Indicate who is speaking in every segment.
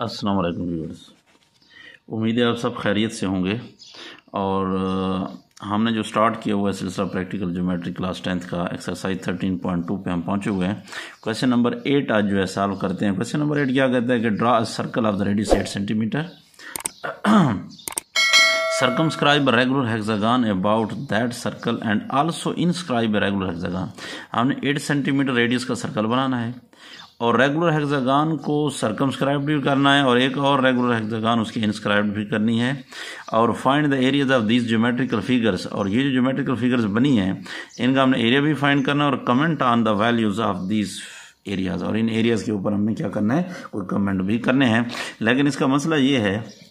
Speaker 1: अस्सलाम वालेकुम व्यूअर्स। उम्मीद है आप सब खैरियत से होंगे। और हमने जो स्टार्ट किया हुआ है सिलसिला प्रैक्टिकल ज्योमेट्री क्लास 10th का एक्सरसाइज 13.2 पे हम पहुंचे हुए हैं। क्वेश्चन नंबर 8 आज जो है सॉल्व करते हैं। क्वेश्चन नंबर 8 क्या कहता है कि draw a circle of the radius 8 centimetre, circumscribe a regular hexagon about that circle and also inscribe a regular hexagon। हमने 8 सेंटीमीटर रेडियस का सर्कल बनाना है और रेगुलर हेक्सागन को सर्कमस्क्राइब भी करना है और एक और रेगुलर हेक्सागन उसकी इंस्क्राइब भी करनी है। और find the areas of these geometrical figures, और ये जो ज्योमेट्रिकल फिगर्स बनी हैं इनका हमने एरिया भी फाइंड करना है और comment on the values of these areas, और इन एरियाज के ऊपर हमने क्या करना है, कोई कमेंट भी करने हैं। लेकिन इसका मसला ये है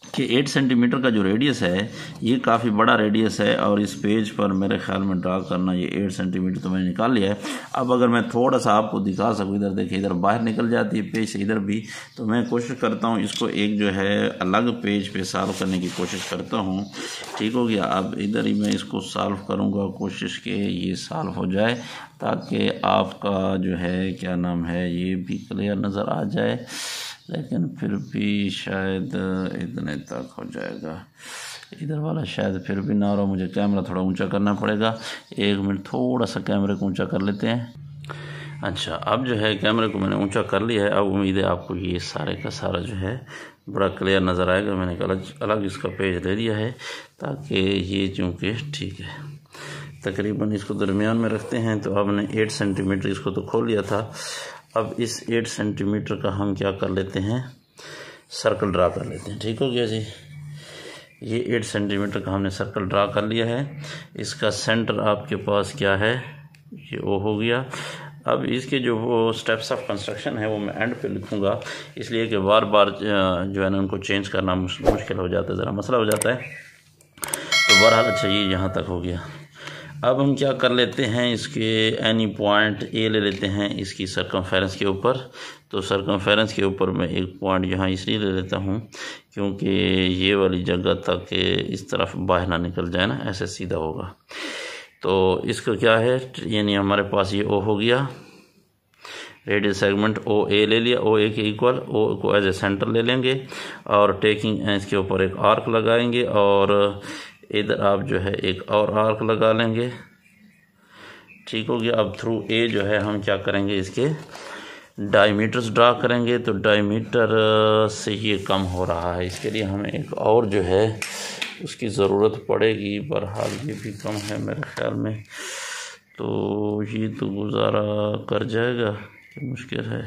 Speaker 1: कि 8 सेंटीमीटर का जो रेडियस है ये काफ़ी बड़ा रेडियस है और इस पेज पर मेरे ख्याल में ड्रा करना ये 8 सेंटीमीटर तो मैंने निकाल लिया है। अब अगर मैं थोड़ा सा आपको दिखा सकूँ, इधर देखिए इधर बाहर निकल जाती है पेज से इधर भी, तो मैं कोशिश करता हूँ इसको एक जो है अलग पेज पे सॉल्व करने की कोशिश करता हूँ। ठीक हो गया। अब इधर ही मैं इसको सॉल्व करूँगा, कोशिश के ये सॉल्व हो जाए ताकि आपका जो है क्या नाम है ये भी क्लियर नज़र आ जाए, लेकिन फिर भी शायद इतने तक हो जाएगा। इधर वाला शायद फिर भी ना हो, मुझे कैमरा थोड़ा ऊंचा करना पड़ेगा। 1 मिनट थोड़ा सा कैमरे को ऊंचा कर लेते हैं। अच्छा, अब जो है कैमरे को मैंने ऊंचा कर लिया है। अब उम्मीद है आपको ये सारे का सारा जो है बड़ा क्लियर नज़र आएगा। मैंने अलग इसका पेज ले लिया है ताकि ये चूँकि ठीक है, तकरीबन इसको दरमियान में रखते हैं। तो अब मैंने 8 सेंटीमीटर इसको तो खोल लिया था। अब इस 8 सेंटीमीटर का हम क्या कर लेते हैं, सर्कल ड्रा कर लेते हैं। ठीक हो गया जी। ये 8 सेंटीमीटर का हमने सर्कल ड्रा कर लिया है। इसका सेंटर आपके पास क्या है, ये ओ हो गया। अब इसके जो वो स्टेप्स ऑफ कंस्ट्रक्शन है वो मैं एंड पे लिखूँगा, इसलिए कि बार बार जो है ना उनको चेंज करना मुश्किल हो जाता है, ज़रा मसला हो जाता है। तो बहरहाल अच्छा ये यहाँ तक हो गया। अब हम क्या कर लेते हैं, इसके एनी पॉइंट ए ले लेते हैं इसकी सर्कमफेरेंस के ऊपर। तो सर्कमफेरेंस के ऊपर मैं एक पॉइंट यहाँ इसलिए ले लेता हूँ क्योंकि ये वाली जगह तक इस तरफ बाहर ना निकल जाए ना, ऐसे सीधा होगा। तो इसका क्या है, यानी हमारे पास ये ओ हो गया, रेडियस सेगमेंट ओ ए ले लिया। ओ ए के इक्वल ओ को एज ए सेंटर ले लेंगे और टेकिंग इसके ऊपर एक आर्क लगाएंगे और इधर आप जो है एक और आर्क लगा लेंगे। ठीक हो गया। अब थ्रू ए जो है हम क्या करेंगे, इसके डायमीटर्स ड्रा करेंगे। तो डायमीटर से ये कम हो रहा है, इसके लिए हमें एक और जो है उसकी ज़रूरत पड़ेगी। बहरहाल ये भी कम है मेरे ख्याल में, तो ये तो गुजारा कर जाएगा कि मुश्किल है।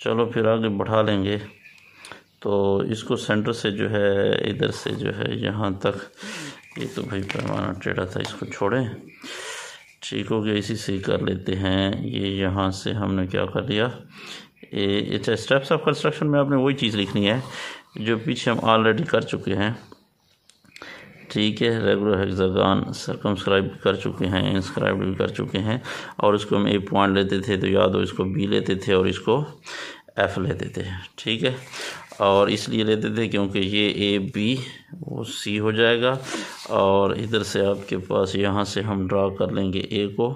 Speaker 1: चलो फिर आगे बढ़ा लेंगे। तो इसको सेंटर से जो है इधर से जो है यहाँ तक, ये तो भाई पैमाना टेढ़ा था, इसको छोड़ें। ठीक हो गया, इसी से ही कर लेते हैं। ये यहाँ से हमने क्या कर लिया, अच्छा स्टेप्स ऑफ कंस्ट्रक्शन में आपने वही चीज़ लिखनी है जो पीछे हम ऑलरेडी कर चुके हैं। ठीक है, रेगुलर हेक्सागन सर्कमस्क्राइब कर चुके हैं, इंस्क्राइब भी कर चुके हैं। और उसको हम ए पॉइंट लेते थे तो याद हो, इसको बी लेते थे और इसको एफ लेते थे। ठीक है, और इसलिए लेते थे क्योंकि ये ए बी वो सी हो जाएगा और इधर से आपके पास यहाँ से हम ड्रा कर लेंगे ए को।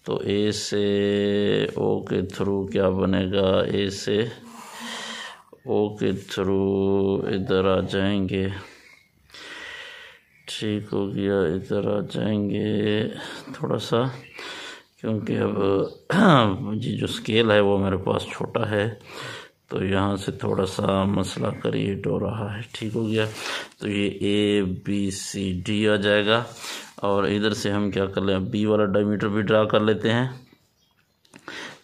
Speaker 1: तो ए से ओ के थ्रू क्या बनेगा, ए से ओ के थ्रू इधर आ जाएंगे। ठीक हो गया, इधर आ जाएंगे थोड़ा सा, क्योंकि अब ये जो स्केल है वो मेरे पास छोटा है तो यहाँ से थोड़ा सा मसला क्रिएट हो रहा है। ठीक हो गया। तो ये ए बी सी डी आ जाएगा और इधर से हम क्या कर लें, बी वाला डायमीटर भी ड्रा कर लेते हैं।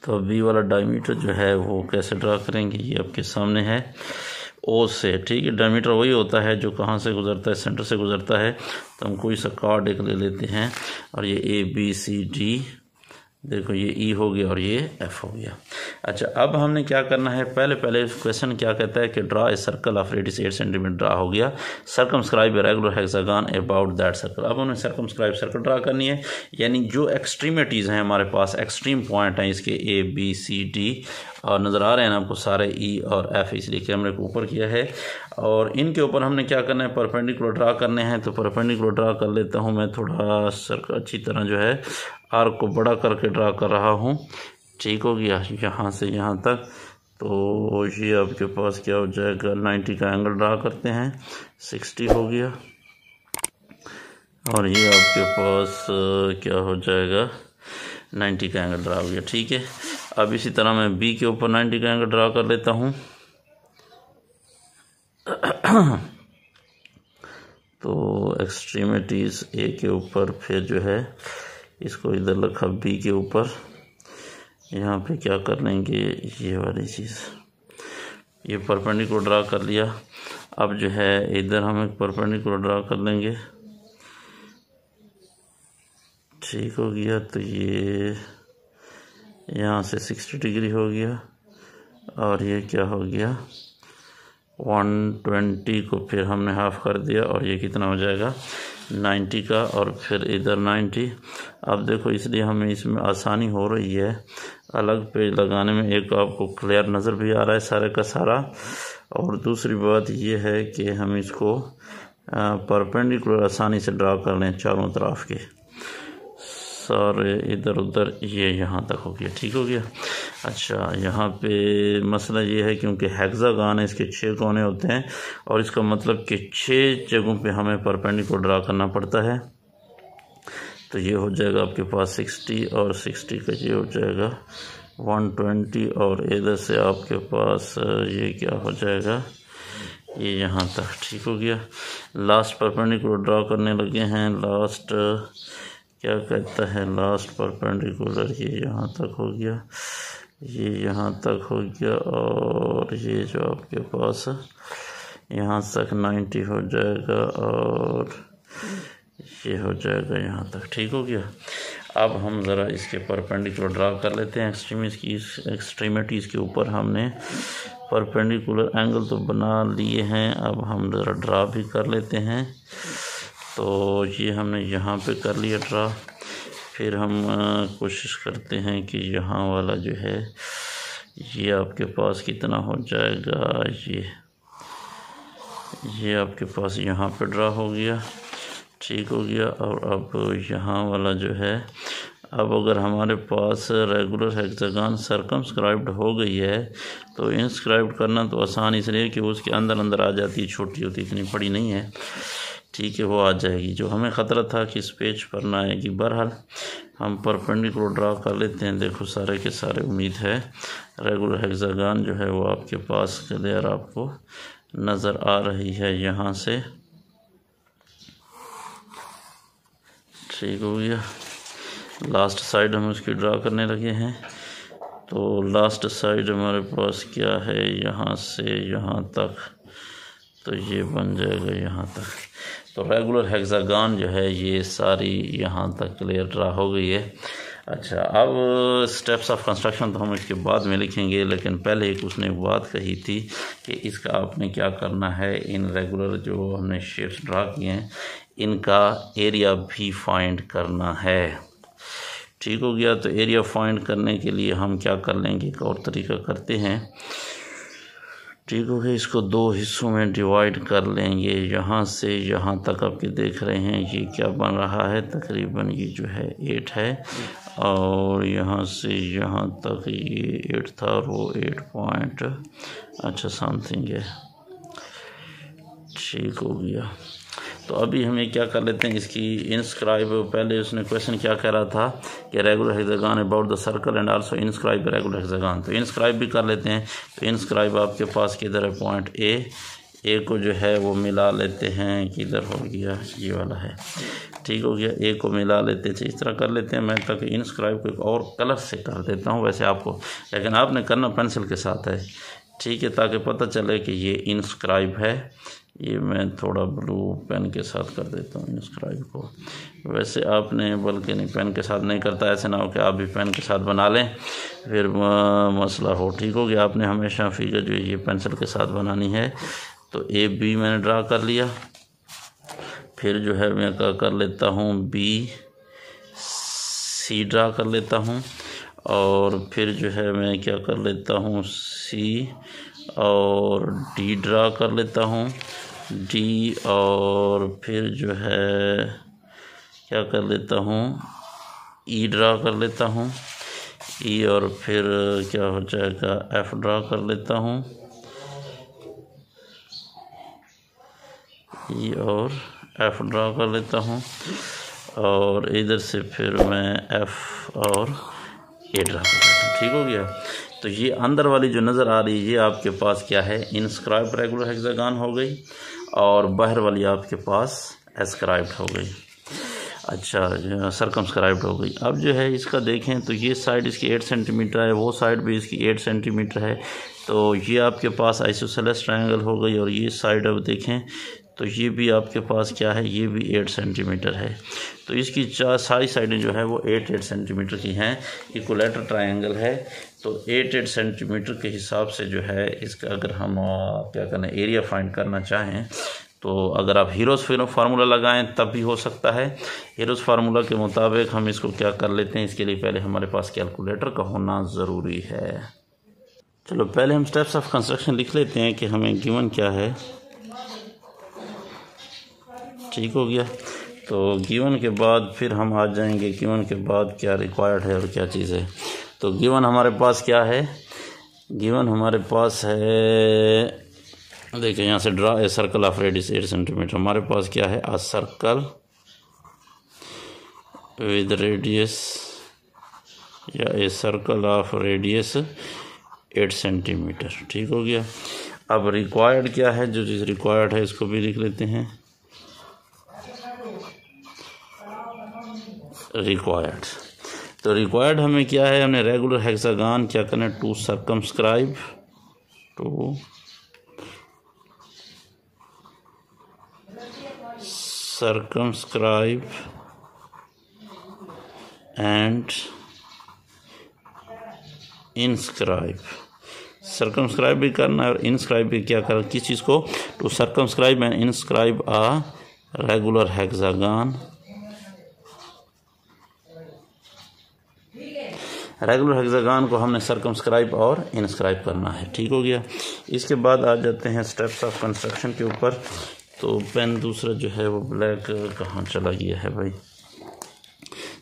Speaker 1: तो बी वाला डायमीटर जो है वो कैसे ड्रा करेंगे, ये आपके सामने है ओ से। ठीक है, डायमीटर वही होता है जो कहाँ से गुजरता है, सेंटर से गुजरता है। तो हम कोई सा कार्ड एक ले लेते हैं और ये ए बी सी डी, देखो ये ई हो गया और ये एफ हो गया। अच्छा, अब हमने क्या करना है, पहले क्वेश्चन क्या कहता है कि draw a circle of radius 8 centimetre draw हो गया। Circumscribe a regular hexagon about that circle. अब हमें सर्कमस्क्राइब सर्कल ड्रा करनी है, यानी जो एक्सट्रीमिटीज़ हैं हमारे पास, एक्सट्रीम पॉइंट हैं इसके ए बी सी डी, और नज़र आ रहे हैं ना आपको सारे ई और एफ, इसलिए कैमरे को ऊपर किया है। और इनके ऊपर हमने क्या करना है, परपेंडिकुलर ड्रा करने हैं। तो परपेंडिकुलर ड्रा कर लेता हूँ मैं, थोड़ा सर्कल अच्छी तरह जो है आर्क को बड़ा करके ड्रा कर रहा हूँ। ठीक हो गया, यहाँ से यहाँ तक तो ये आपके पास क्या हो जाएगा, 90 का एंगल ड्रा करते हैं, 60 हो गया। और ये आपके पास क्या हो जाएगा, 90 का एंगल ड्रा हो गया। ठीक है, अब इसी तरह मैं बी के ऊपर 90 का एंगल ड्रा कर लेता हूँ। तो एक्सट्रीमिटीज़ ए के ऊपर, फिर जो है इसको इधर रखा बी के ऊपर, यहाँ पे क्या कर लेंगे, ये वाली चीज़, ये परपेंडिकुलर ड्रा कर लिया। अब जो है इधर हम एक परपेंडिकुलर ड्रा कर लेंगे। ठीक हो गया, तो ये यहाँ से 60 डिग्री हो गया, और ये क्या हो गया, 120 को फिर हमने हाफ कर दिया, और ये कितना हो जाएगा, 90 का, और फिर इधर 90। अब देखो, इसलिए हमें इसमें आसानी हो रही है अलग पेज लगाने में, एक आपको क्लियर नज़र भी आ रहा है सारे का सारा, और दूसरी बात ये है कि हम इसको परपेंडिकुलर आसानी से ड्रा कर लें चारों तरफ के सारे, इधर उधर, ये यहाँ तक हो गया। ठीक हो गया। अच्छा, यहाँ पे मसला ये है क्योंकि हेक्सागन है, इसके 6 कोने होते हैं, और इसका मतलब कि 6 जगहों पे हमें परपेंडिकुलर ड्रा करना पड़ता है। तो ये हो जाएगा आपके पास 60, और 60 का ये हो जाएगा 120, और इधर से आपके पास ये क्या हो जाएगा, ये यहाँ तक। ठीक हो गया। लास्ट परपेंडिकुलर ड्रा करने लगे हैं। लास्ट क्या कहता है, लास्ट परपेंडिकुलर ये यहाँ तक हो गया, ये यहाँ तक हो गया, और ये जो आपके पास यहाँ तक 90 हो जाएगा, और ये हो जाएगा यहाँ तक। ठीक हो गया। अब हम ज़रा इसके परपेंडिकुलर ड्रा कर लेते हैं। एक्सट्रीमिटीज़ के ऊपर हमने परपेंडिकुलर एंगल तो बना लिए हैं, अब हम ज़रा ड्रा भी कर लेते हैं। तो ये हमने यहाँ पे कर लिया ड्रा। फिर हम कोशिश करते हैं कि यहाँ वाला जो है ये आपके पास कितना हो जाएगा, ये आपके पास यहाँ पे ड्रा हो गया। ठीक हो गया। और अब यहाँ वाला जो है, अब अगर हमारे पास रेगुलर हेक्सागन सर्कमस्क्राइब्ड हो गई है तो इंस्क्राइब्ड करना तो आसान इसलिए कि उसके अंदर अंदर आ जाती है, छोटी होती, इतनी बड़ी नहीं है। ठीक है, वो आ जाएगी। जो हमें ख़तरा था कि इस पेज पर ना आएगी। बहरहाल हम परपेंडिकुलर ड्रा कर लेते हैं। देखो सारे के सारे, उम्मीद है रेगुलर हेक्सागन जो है वो आपके पास क्लियर आपको नज़र आ रही है यहाँ से। ठीक हो गया। लास्ट साइड हम उसकी ड्रा करने लगे हैं। तो लास्ट साइड हमारे पास क्या है, यहाँ से यहाँ तक, तो ये बन जाएगा यहाँ तक। तो रेगुलर हेक्सागन जो है ये सारी यहाँ तक क्लियर ड्रा हो गई है। अच्छा, अब स्टेप्स ऑफ कंस्ट्रक्शन तो हम इसके बाद में लिखेंगे, लेकिन पहले एक उसने बात कही थी कि इसका आपने क्या करना है, इन रेगुलर जो हमने शेप्स ड्रा किए हैं इनका एरिया भी फाइंड करना है। ठीक हो गया। तो एरिया फाइंड करने के लिए हम क्या कर लेंगे, एक और तरीका करते हैं। ठीक हो गया। इसको 2 हिस्सों में डिवाइड कर लेंगे। यहाँ से यहाँ तक आपके देख रहे हैं ये क्या बन रहा है, तकरीबन ये जो है 8 है, और यहाँ से यहाँ तक ये 8 था और वो 8 पॉइंट अच्छा समथिंग है। ठीक हो गया। तो अभी हमें क्या कर लेते हैं, इसकी इंस्क्राइब, पहले उसने क्वेश्चन क्या कह रहा था कि regular hexagon about the circle and also inscribe regular hexagon. तो इंस्क्राइब भी कर लेते हैं। तो इंस्क्राइब आपके पास किधर है, पॉइंट ए को जो है वो मिला लेते हैं, किधर हो गया, ये वाला है। ठीक हो गया। ए को मिला लेते हैं, इस तरह कर लेते हैं। मैं ताकि इंस्क्राइब को एक और कलर से कर देता हूँ वैसे आपको, लेकिन आपने करना पेंसिल के साथ है। ठीक है, ताकि पता चले कि ये इंस्क्राइब है। ये मैं थोड़ा ब्लू पेन के साथ कर देता हूँ इंस्क्राइब को। वैसे आपने बल्कि नहीं, पेन के साथ नहीं करता, ऐसे ना हो कि आप भी पेन के साथ बना लें फिर मसला हो। ठीक हो गया। आपने हमेशा फिगर जो ये पेंसिल के साथ बनानी है। तो ए बी मैंने ड्रा कर लिया। फिर जो है मैं क्या कर लेता हूँ, बी सी ड्रा कर लेता हूँ, और फिर जो है मैं क्या कर लेता हूँ, सी और डी ड्रा कर लेता हूँ, डी, और फिर जो है क्या कर लेता हूँ, ई ड्रा कर लेता हूँ, ई और फिर क्या हो जाएगा एफ ड्रा कर लेता हूँ, ई और एफ ड्रा कर लेता हूँ और इधर से फिर मैं एफ और ए ड्रा कर लेता हूँ। ठीक हो गया। तो ये अंदर वाली जो नज़र आ रही है ये आपके पास क्या है, इनस्क्राइब्ड रेगुलर हेक्सागन हो गई और बाहर वाली आपके पास एस्क्राइब्ड हो गई, अच्छा सर्कमस्क्राइब्ड हो गई। अब जो है इसका देखें तो ये साइड इसकी 8 सेंटीमीटर है, वो साइड भी इसकी 8 सेंटीमीटर है, तो ये आपके पास आइसोसेलेस ट्रायंगल हो गई। और ये साइड अब देखें तो ये भी आपके पास क्या है, ये भी 8 सेंटीमीटर है। तो इसकी सारी साइडें जो है वो 8-8 सेंटीमीटर की हैं। इक्विलेटरल ट्रायंगल है तो 8-8 सेंटीमीटर के हिसाब से जो है इसका अगर हम क्या करना एरिया फाइंड करना चाहें तो अगर आप हीरोज़ फार्मूला लगाएं तब भी हो सकता है। हीरोज़ फार्मूला के मुताबिक हम इसको क्या कर लेते हैं, इसके लिए पहले हमारे पास कैलकुलेटर का होना ज़रूरी है। चलो पहले हम स्टेप्स ऑफ कंस्ट्रक्शन लिख लेते हैं कि हमें गिवन क्या है। ठीक हो गया। तो गिवन के बाद फिर हम आ जाएंगे गिवन के बाद क्या रिक्वायर्ड है और क्या चीज़ है। तो गिवन हमारे पास क्या है, गिवन हमारे पास है, देखिए यहाँ से draw a circle of radius 8 centimetre. हमारे पास क्या है, अ सर्कल विद रेडियस या a circle of radius 8 centimetre. ठीक हो गया। अब रिक्वायर्ड क्या है, जो चीज़ रिक्वायर्ड है इसको भी लिख लेते हैं। रिक्वायर्ड, तो रिक्वायर्ड हमें क्या है, हमने रेगुलर हेक्सागन क्या करना है, to circumscribe and inscribe. Circumscribe भी करना है और इनस्क्राइब भी क्या करना, किस चीज़ को, to circumscribe and inscribe a regular hexagon. Regular hexagon को हमने सर्कमस्क्राइब और इनस्क्राइब करना है। ठीक हो गया। इसके बाद आ जाते हैं स्टेप्स ऑफ कंस्ट्रक्शन के ऊपर। तो पेन दूसरा जो है वो ब्लैक कहाँ चला गया है भाई।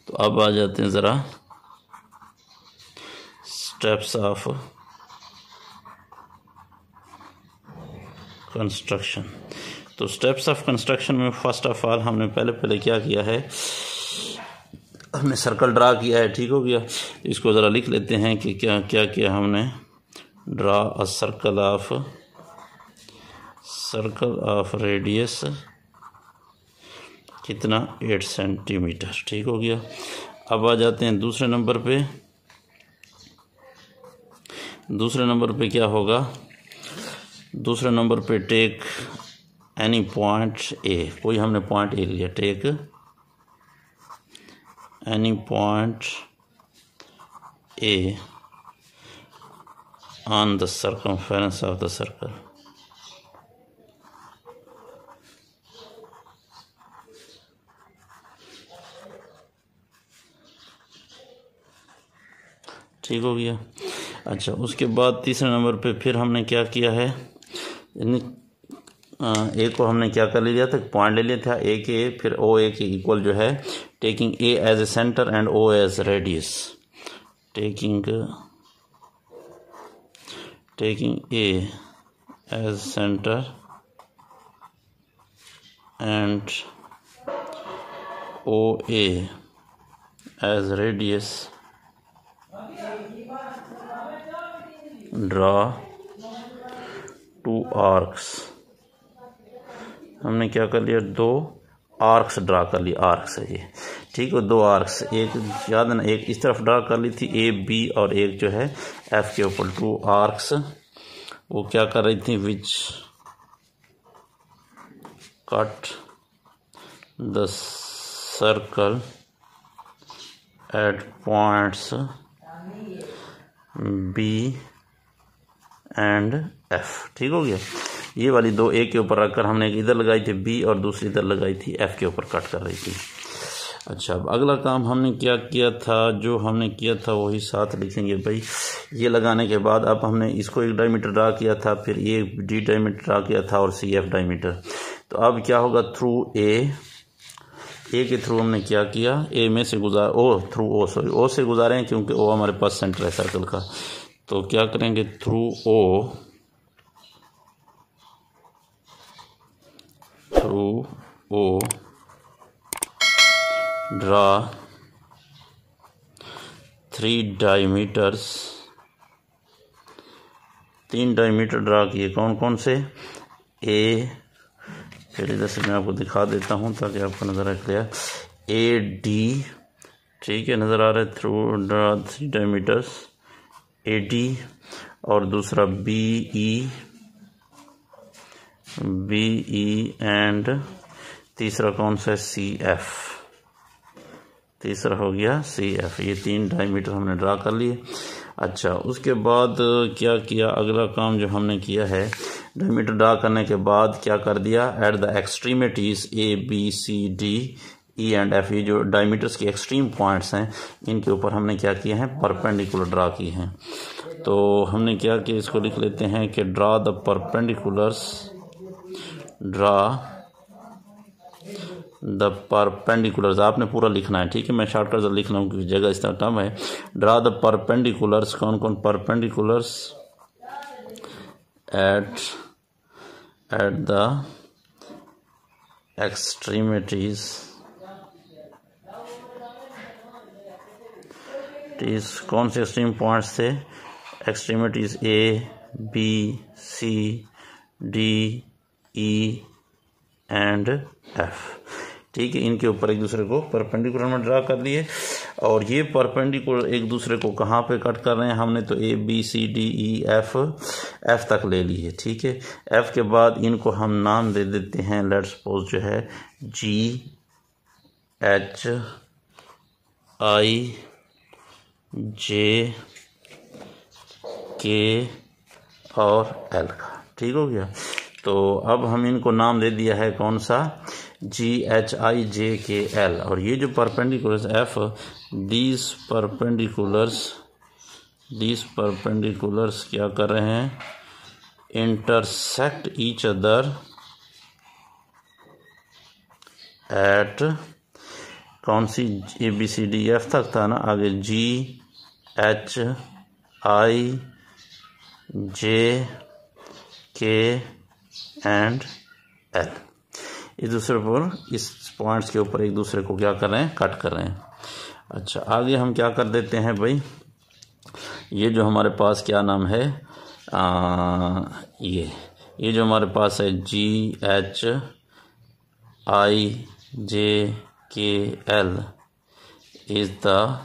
Speaker 1: तो अब आ जाते हैं ज़रा स्टेप्स ऑफ कंस्ट्रक्शन। तो स्टेप्स ऑफ कंस्ट्रक्शन में फर्स्ट ऑफ ऑल हमने पहले क्या किया है, हमने सर्कल ड्रा किया है। ठीक हो गया। इसको ज़रा लिख लेते हैं कि क्या क्या किया हमने। Draw a circle of radius कितना, 8 सेंटीमीटर। ठीक हो गया। अब आ जाते हैं दूसरे नंबर पे। दूसरे नंबर पे क्या होगा, दूसरे नंबर पे टेक एनी पॉइंट ए। कोई हमने पॉइंट ए लिया, take any point A on the circumference of the circle। ठीक हो गया। अच्छा, उसके बाद तीसरे नंबर पे फिर हमने क्या किया है, ए को हमने क्या कर लिया था, पॉइंट ले लिया था ए के, फिर ओ ए के इक्वल जो है, taking A as a centre and O as radius. Taking A as centre and O A as radius, draw 2 arcs. हमने क्या कर लिया, 2 आर्क्स ड्रा कर ली, आर्क्स है ये। ठीक है, 2 आर्क्स, एक याद है ना, एक इस तरफ ड्रा कर ली थी ए बी, और एक जो है एफ के ऊपर। 2 आर्क्स वो क्या कर रही थी, which cut the circle at points B and F. ठीक हो गया। ये वाली 2 ए के ऊपर रखकर हमने एक इधर लगाई थी बी और दूसरी इधर लगाई थी एफ के ऊपर कट कर रही थी। अच्छा, अब अगला काम हमने क्या किया था, जो हमने किया था वही साथ लिखेंगे भाई। ये लगाने के बाद अब हमने इसको एक डायमीटर ड्रा किया था, फिर ये डी डायमीटर ड्रा किया था और सी एफ डायमीटर। तो अब क्या होगा, थ्रू ए ए के थ्रू हमने क्या किया, ए में से ओ से गुजारे हैं क्योंकि ओ हमारे पास सेंटर है सर्कल का। तो क्या करेंगे, through O draw 3 diameters, 3 diameter draw किए। कौन कौन से, ए, फिर इधर से मैं आपको दिखा देता हूँ ताकि आपको नज़र आ क्लियर, ए डी, ठीक है, नज़र आ रहा है, through draw 3 diameters A D, और दूसरा बी ई एंड तीसरा कौन सा है, सी एफ, तीसरा हो गया सी एफ। ये 3 डायमीटर हमने ड्रा कर लिए। अच्छा, उसके बाद क्या किया, अगला काम जो हमने किया है, डायमीटर ड्रा करने के बाद क्या कर दिया, at the extremities A B C D E and F, ये जो डायमीटर्स के एक्सट्रीम पॉइंट्स हैं इनके ऊपर हमने क्या किए हैं, परपेंडिकुलर ड्रा की हैं। तो हमने क्या किया, इसको लिख लेते हैं कि ड्रा द परपेंडिकुलर्स, आपने पूरा लिखना है, ठीक है, मैं शॉर्टकट लिख रहा हूँ क्योंकि जगह इस तरह कम है। ड्रा द परपेंडिकुलर्स, कौन कौन परपेंडिकुलर्स एट द एक्सट्रीमिटीज, कौन से एक्सट्रीम पॉइंट्स थे, extremities A B C D E and F, ठीक है, इनके ऊपर एक दूसरे को परपेंडिकुलर में ड्रा कर दिए। और ये परपेंडिकुलर एक दूसरे को कहाँ पे कट कर रहे हैं, हमने तो A B C D E F तक ले ली है, ठीक है। एफ के बाद इनको हम नाम दे देते हैं, लेट्स सपोज जो है जी एच आई जे के और एल का, ठीक हो गया। तो अब हम इनको नाम दे दिया है कौन सा, जी एच आई जे के एल। और ये जो परपेंडिकुलर्स एफ, दीज परपेंडिकुलर्स क्या कर रहे हैं, इंटरसेक्ट ईच अदर एट, कौन सी, A B C D F तक था ना, आगे जी एच आई जे के एंड एल, इस दूसरे पर, इस पॉइंट्स के ऊपर एक दूसरे को क्या कर रहे हैं, कट कर रहे हैं। अच्छा, आगे हम क्या कर देते हैं भाई, ये जो हमारे पास क्या नाम है, ये जो हमारे पास है जी एच आई जे के एल इज द,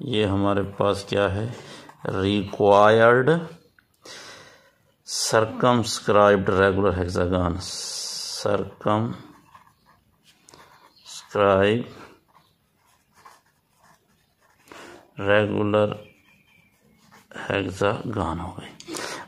Speaker 1: ये हमारे पास क्या है, required circumscribed regular hexagon, circumscribed regular hexagon हो गई।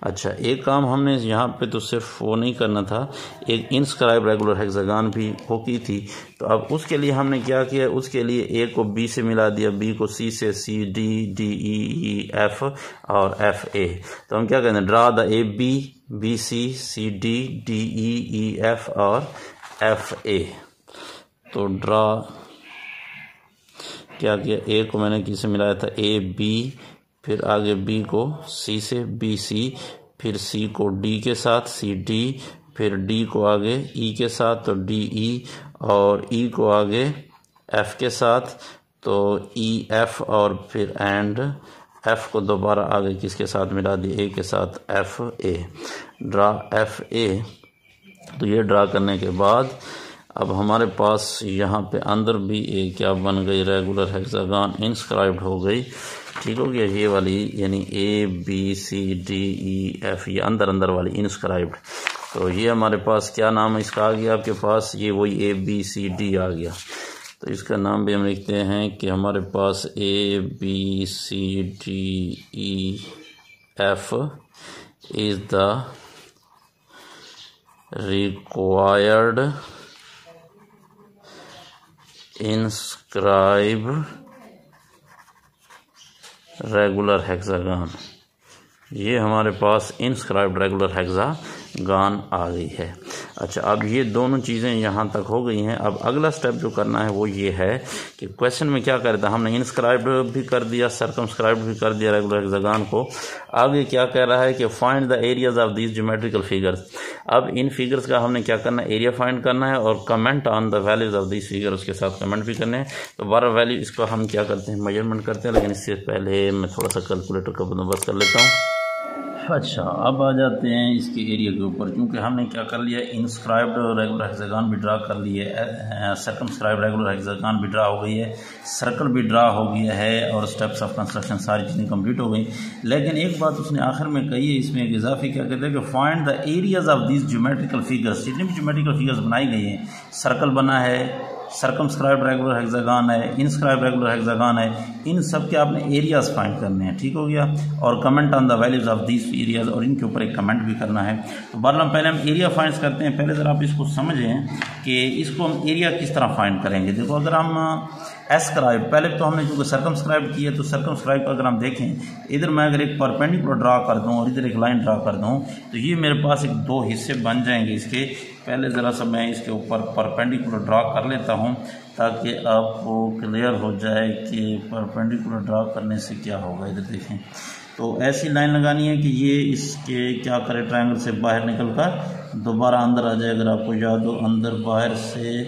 Speaker 1: अच्छा, एक काम हमने यहाँ पे तो सिर्फ वो नहीं करना था, एक इनस्क्राइब रेगुलर हेक्सागन भी वो की थी। तो अब उसके लिए हमने क्या किया, उसके लिए ए को बी से मिला दिया, बी को सी से, C D D E F और एफ ए। तो हम क्या कहते हैं, draw the A B B C C D D E F और एफ ए। तो ड्रा क्या किया, ए को मैंने किसे मिलाया था, ए बी, फिर आगे बी को सी से, बी सी, फिर सी को डी के साथ, सी डी, फिर डी को आगे ई के साथ तो डी ई, और ई को आगे एफ के साथ तो ई एफ, और फिर एंड एफ को दोबारा आगे किसके साथ मिला दिया, ए के साथ, F A. Draw F A. तो ये ड्रा करने के बाद अब हमारे पास यहाँ पे अंदर भी ए क्या बन गई, रेगुलर हेक्सागन इंस्क्राइब्ड हो गई, ठीक हो गया। ये वाली यानी A B C D E F, ये अंदर अंदर वाली इंस्क्राइब्ड। तो ये हमारे पास क्या नाम इसका आ गया आपके पास, ये वही ए बी सी डी आ गया। तो इसका नाम भी हम लिखते हैं कि हमारे पास A B C D E F is the required inscribe regular hexagon. ये हमारे पास इंस्क्राइब्ड रेगुलर हेक्सागन आ गई है। अच्छा, अब ये दोनों चीज़ें यहाँ तक हो गई हैं। अब अगला स्टेप जो करना है वो ये है कि क्वेश्चन में क्या करता है, हमने इंस्क्राइब्ड भी कर दिया, सर्कमस्क्राइब्ड भी कर दिया रेगुलर हेक्सागन को। आगे क्या कह रहा है कि find the areas of these geometrical figures. अब इन फिगर्स का हमने क्या करना है, एरिया फाइंड करना है और comment on the values of these figure, उसके साथ कमेंट भी करने हैं। तो 12 वैल्यू इसको हम क्या करते हैं, मेजरमेंट करते हैं। लेकिन इससे पहले मैं थोड़ा सा कैलकुलेटर का बंदोबस्त कर लेता हूँ। अच्छा, अब आ जाते हैं इसके एरिया के ऊपर। क्योंकि हमने क्या कर लिया, इंस्क्राइब्ड रेगुलर हेक्सागन भी ड्रा कर लिए, सर्कमस्क्राइब्ड रेगुलर हेक्सागन भी ड्रा हो गई है, सर्कल भी ड्रा हो गया है और स्टेप्स ऑफ कंस्ट्रक्शन सारी चीज़ें कंप्लीट हो गई। लेकिन एक बात उसने आखिर में कही है, इसमें एक इजाफी क्या कहते हैं कि find the areas of these geometrical figures. जितनी भी ज्योमेट्रिकल फिगर्स बनाई गई हैं, सर्कल बना है, सर्कमस्क्राइब्ड रेगुलर हेक्सागन है, इंस्क्राइब्ड रेगुलर हेक्सागन है, इन सब के आपने एरियाज फाइंड करने हैं। ठीक हो गया। और comment on the values of these areas, और इनके ऊपर एक कमेंट भी करना है। तो बहरहाल पहले हम एरिया फाइंड करते हैं। पहले ज़रा आप इसको समझें कि इसको हम एरिया किस तरह फाइंड करेंगे। देखो, अगर हम एस्क्राइब, पहले तो हमने जो सर्कमस्क्राइब की है, तो सर्कमस्क्राइब अगर हम देखें, इधर मैं अगर एक परपेंडिकुलर ड्रा कर दूं और इधर एक लाइन ड्रा कर दूं, तो ये मेरे पास एक दो हिस्से बन जाएंगे इसके। पहले ज़रा सा मैं इसके ऊपर परपेंडिकुलर ड्रा कर लेता हूं ताकि आपको क्लियर हो जाए कि परपेंडिकुलर ड्रा करने से क्या होगा। इधर देखें, तो ऐसी लाइन लगानी है कि ये इसके क्या करे, ट्रायंगल से बाहर निकल कर दोबारा अंदर आ जाए। अगर आपको याद हो, अंदर बाहर से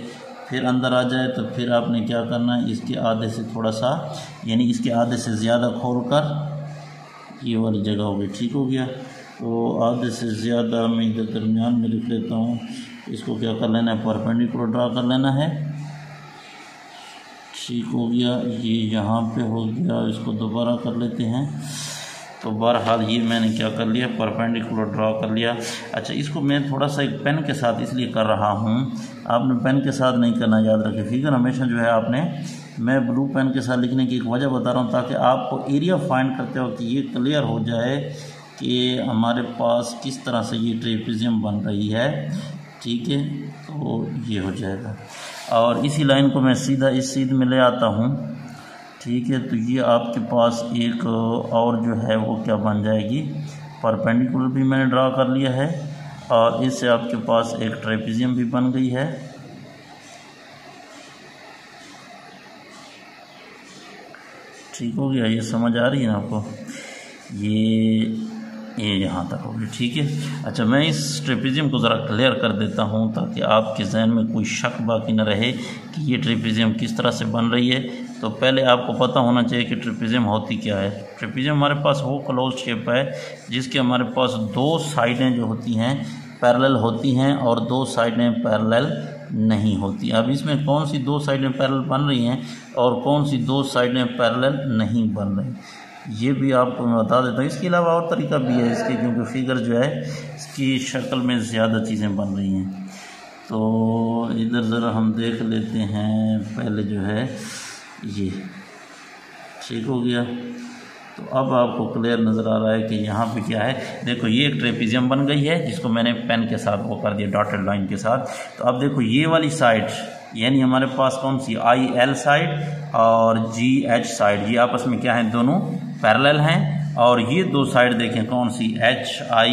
Speaker 1: फिर अंदर आ जाए, तो फिर आपने क्या करना है, इसके आधे से थोड़ा सा, यानी इसके आधे से ज़्यादा खोल कर ये वाली जगह होगी। ठीक हो गया। तो आधे से ज़्यादा मैं इधर दरमियान में लिख लेता हूँ। इसको क्या कर लेना है, परपेंडिकुलर ड्रा कर लेना है। ठीक हो गया। ये यहाँ पे हो गया, इसको दोबारा कर लेते हैं। तो बहरहाल ये मैंने क्या कर लिया, परपेंडिकुलर ड्रा कर लिया। अच्छा, इसको मैं थोड़ा सा एक पेन के साथ इसलिए कर रहा हूँ, आपने पेन के साथ नहीं करना, याद रखें। फिगर हमेशा जो है आपने, मैं ब्लू पेन के साथ लिखने की एक वजह बता रहा हूँ ताकि आपको एरिया फाइंड करते वक्त ये क्लियर हो जाए कि हमारे पास किस तरह से ये ट्रेपेजियम बन रही है। ठीक है, तो ये हो जाएगा। और इसी लाइन को मैं सीधा इस सीध में ले आता हूँ। ठीक है, तो ये आपके पास एक और जो है वो क्या बन जाएगी, परपेंडिकुलर भी मैंने ड्रा कर लिया है और इससे आपके पास एक ट्रेपेजियम भी बन गई है। ठीक हो गया, ये समझ आ रही है ना आपको, ये यहाँ तक होगी। ठीक है। अच्छा, मैं इस ट्रेपेजियम को ज़रा क्लियर कर देता हूँ ताकि आपके जहन में कोई शक बाकी न रहे कि ये ट्रेपेजियम किस तरह से बन रही है। तो पहले आपको पता होना चाहिए कि ट्रेपेजियम होती क्या है। ट्रेपेजियम हमारे पास वो क्लोज शेप है जिसके हमारे पास दो साइडें जो होती हैं पैरेलल होती हैं और दो साइडें पैरेलल नहीं होती। अब इसमें कौन सी दो साइडें पैरेलल बन रही हैं और कौन सी दो साइडें पैरेलल नहीं बन रही, ये भी आपको मैं बता देता हूँ। इसके अलावा और तरीका भी है इसके, क्योंकि फिगर जो है इसकी शक्ल में ज़्यादा चीज़ें बन रही हैं। तो इधर ज़रा हम देख लेते हैं पहले जो है ये। ठीक हो गया। तो अब आपको क्लियर नज़र आ रहा है कि यहाँ पे क्या है। देखो, ये एक ट्रेपेजियम बन गई है जिसको मैंने पेन के साथ वो कर दिया, डॉटेड लाइन के साथ। तो अब देखो, ये वाली साइड यानी हमारे पास कौन सी, IL साइड और GH साइड, ये आपस में क्या है, दोनों पैरेलल हैं। और ये दो साइड देखें कौन सी, HI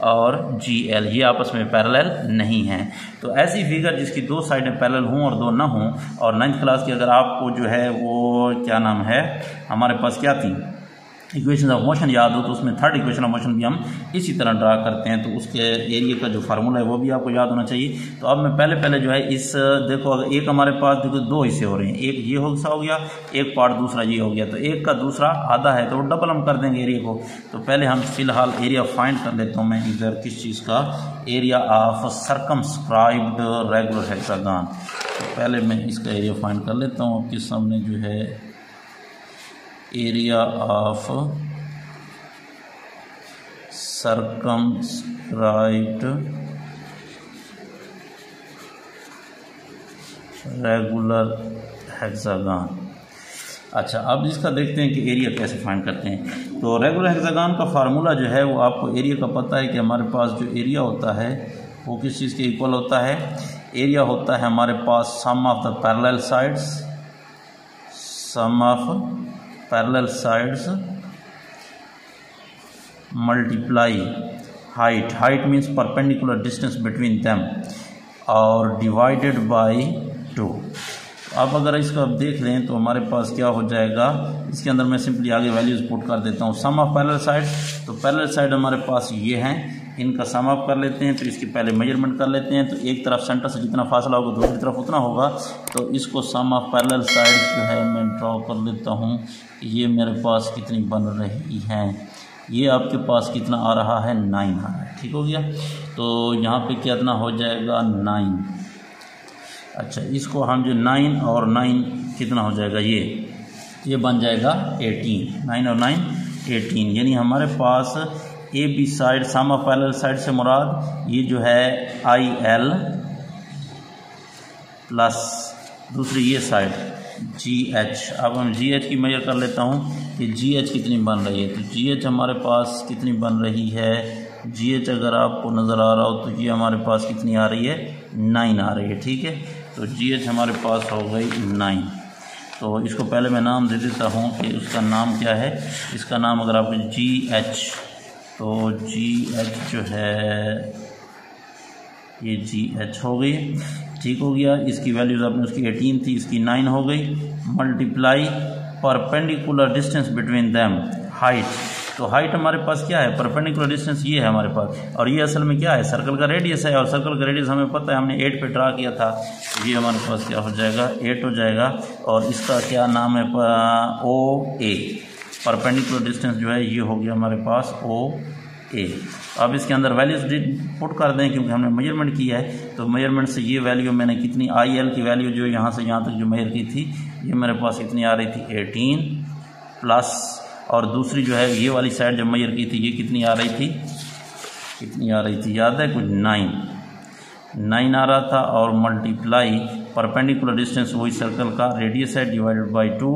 Speaker 1: और GL, ये आपस में पैरेलल नहीं हैं। तो ऐसी फिगर जिसकी दो साइडें पैरेलल हों और दो ना हों, और 9th क्लास की अगर आपको जो है वो क्या नाम है, हमारे पास क्या थी, इक्वेशन ऑफ मोशन याद हो, तो उसमें थर्ड इक्वेशन ऑफ मोशन भी हम इसी तरह ड्रा करते हैं। तो उसके एरिया का जो फार्मूला है वो भी आपको याद होना चाहिए। तो अब मैं पहले जो है इस, देखो अगर एक हमारे पास देखो दो हिस्से हो रहे हैं, एक ये हिस्सा हो गया, एक पार्ट दूसरा ये हो गया, तो एक का दूसरा आधा है तो डबल हम कर देंगे एरिया को। तो पहले हम फिलहाल एरिया फाइंड कर लेता हूँ मैं इधर किस चीज़ का, area of circumscribed regular hexagon. तो पहले मैं इसका एरिया फाइंड कर लेता हूँ। आपके सामने जो है area of circumscribed regular hexagon. अच्छा, अब इसका देखते हैं कि एरिया कैसे फाइंड करते हैं। तो रेगुलर हेक्सागन का फार्मूला जो है वो आपको एरिया का पता है कि हमारे पास जो एरिया होता है वो किस चीज़ के इक्वल होता है। एरिया होता है हमारे पास sum of the parallel sides, sum of parallel sides multiply height means perpendicular distance between them और डिवाइडेड बाय 2। अब अगर इसको आप देख लें तो हमारे पास क्या हो जाएगा, इसके अंदर मैं सिंपली आगे वैल्यूज पुट कर देता हूँ। सम ऑफ पैरेलल साइड, तो पैरेलल साइड हमारे पास ये हैं, इनका सम अप कर लेते हैं। तो इसकी पहले मेजरमेंट कर लेते हैं। तो एक तरफ सेंटर से जितना फासला होगा दूसरी तरफ उतना होगा। तो इसको सम ऑफ पैरेलल साइड जो है मैं ड्रॉ कर लेता हूँ। ये मेरे पास कितनी बन रही हैं, ये आपके पास कितना आ रहा है, 9 आ रहा है। ठीक हो गया। तो यहाँ पे कितना हो जाएगा, 9। अच्छा, इसको हम जो 9 और 9 कितना हो जाएगा, ये बन जाएगा 18। 9 और 9 18, यानी हमारे पास A B side sum of parallel side से मुराद ये जो है IL प्लस दूसरी ये साइड GH। अब हम GH की मेजर कर लेता हूँ कि GH कितनी बन रही है। तो GH हमारे पास कितनी बन रही है, GH अगर आपको नज़र आ रहा हो तो ये हमारे पास कितनी आ रही है, 9 आ रही है। ठीक है, तो GH हमारे पास हो गई 9। तो इसको पहले मैं नाम दे देता हूँ कि उसका नाम क्या है। इसका नाम अगर आपको GH, तो GH जो है ये GH हो गई। ठीक हो गया। इसकी वैल्यूज आपने उसकी 18 थी, इसकी 9 हो गई। Multiply perpendicular distance between them height. तो हाइट हमारे पास क्या है, परपेंडिकुलर डिस्टेंस ये है हमारे पास, और ये असल में क्या है, सर्कल का रेडियस है। और सर्कल का रेडियस हमें पता है, हमने 8 पे ड्रा किया था। ये हमारे पास क्या हो जाएगा, 8 हो जाएगा। और इसका क्या नाम है, OA। परपेंडिकुलर डिस्टेंस जो है ये हो गया हमारे पास OA। अब इसके अंदर वैल्यूज पुट कर दें, क्योंकि हमने मेजरमेंट किया है। तो मेजरमेंट से ये वैल्यू मैंने कितनी, IL की वैल्यू जो यहाँ से यहाँ तक जो मेजर की थी, ये मेरे पास कितनी आ रही थी, 18 प्लस, और दूसरी जो है ये वाली साइड जब मेजर की थी ये कितनी आ रही थी, याद है कुछ, 9 आ रहा था। और मल्टीप्लाई परपेंडिकुलर डिस्टेंस वही सर्कल का रेडियस है डिवाइडेड बाय 2।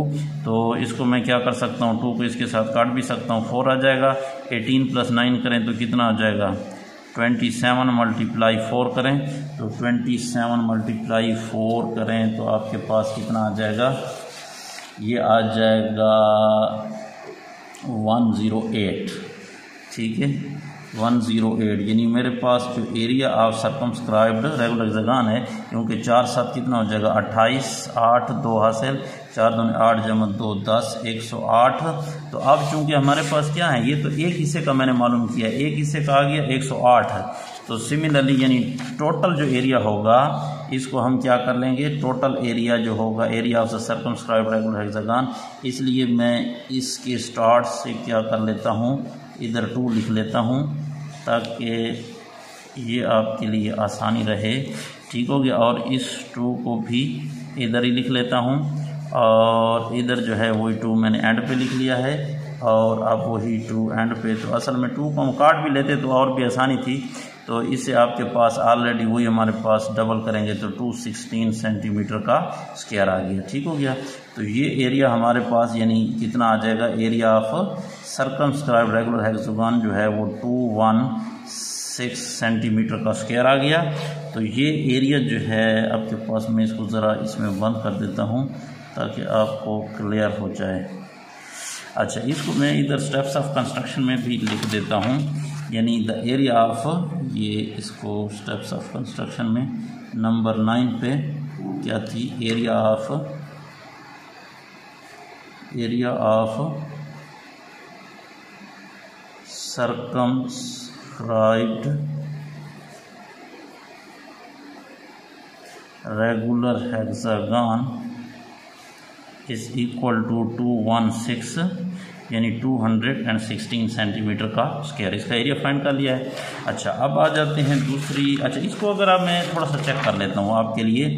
Speaker 1: तो इसको मैं क्या कर सकता हूँ, 2 को इसके साथ काट भी सकता हूँ, 4 आ जाएगा। 18 + 9 करें तो कितना आ जाएगा, 27 मल्टीप्लाई 4 करें तो 27 मल्टीप्लाई 4 करें तो आपके पास कितना आ जाएगा, ये आ जाएगा 108। ठीक है, 108, यानी मेरे पास जो area of circumscribed regular hexagon है, क्योंकि 4 7 कितना हो जाएगा, 28, 8 2 हासिल, 4 दूनी 8 जमा 2 10, 108। तो अब चूंकि हमारे पास क्या है, ये तो एक हिस्से का मैंने मालूम किया, एक हिस्से का आ गया 108 है। तो सिमिलरली यानी टोटल जो एरिया होगा इसको हम क्या कर लेंगे, टोटल एरिया जो होगा, area of the circumscribed regular hexagon. इसलिए मैं इसके स्टार्ट से क्या कर लेता हूँ, इधर 2 लिख लेता हूँ ताकि ये आपके लिए आसानी रहे। ठीक हो गया। और इस 2 को भी इधर ही लिख लेता हूँ, और इधर जो है वही 2 मैंने एंड पे लिख लिया है, और अब वही 2 एंड पे। तो असल में 2 को हम काट भी लेते तो और भी आसानी थी। तो इससे आपके पास ऑलरेडी वही हमारे पास डबल करेंगे तो 216 सेंटीमीटर का स्क्वायर आ गया। ठीक हो गया। तो ये एरिया हमारे पास यानी कितना आ जाएगा, area of circumscribed regular hexagon जो है वो 216 सेंटीमीटर का स्क्वायर आ गया। तो ये एरिया जो है आपके पास, मैं इसको ज़रा इसमें बंद कर देता हूँ ताकि आपको क्लियर हो जाए। अच्छा, इसको मैं इधर स्टेप्स ऑफ कंस्ट्रक्शन में भी लिख देता हूँ, यानी द एरिया ऑफ, ये इसको स्टेप्स ऑफ कंस्ट्रक्शन में नंबर 9 पे क्या थी, area of circumscribed regular hexagon is equal to 216 यानी 216 सेंटीमीटर का स्क्वायर। इसका एरिया फाइंड कर लिया है। अच्छा, अब आ जाते हैं दूसरी। अच्छा, इसको अगर आप मैं थोड़ा सा चेक कर लेता हूँ आपके लिए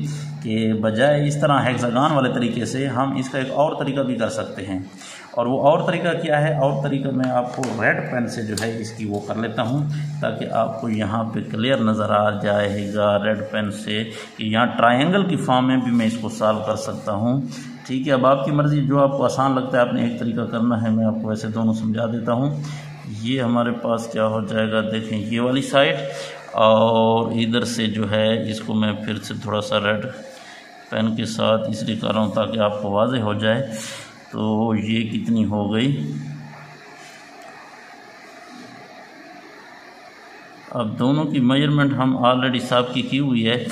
Speaker 1: कि बजाय इस तरह हेक्सागन वाले तरीके से हम इसका एक और तरीका भी कर सकते हैं। और वो और तरीका क्या है, और तरीका मैं आपको रेड पेन से जो है इसकी वो कर लेता हूँ ताकि आपको यहाँ पे क्लियर नज़र आ जाएगा रेड पेन से कि यहाँ ट्रायंगल की फॉर्म में भी मैं इसको सॉल्व कर सकता हूँ। ठीक है, अब आपकी मर्ज़ी, जो आपको आसान लगता है आपने एक तरीका करना है, मैं आपको वैसे दोनों समझा देता हूँ। ये हमारे पास क्या हो जाएगा, देखें ये वाली साइड, और इधर से जो है इसको मैं फिर से थोड़ा सा रेड पेन के साथ इसलिए कर रहा हूँ ताकि आपको वाज़ेह हो जाए। तो ये कितनी हो गई, अब दोनों की मेजरमेंट हम ऑलरेडी साहब की हुई है।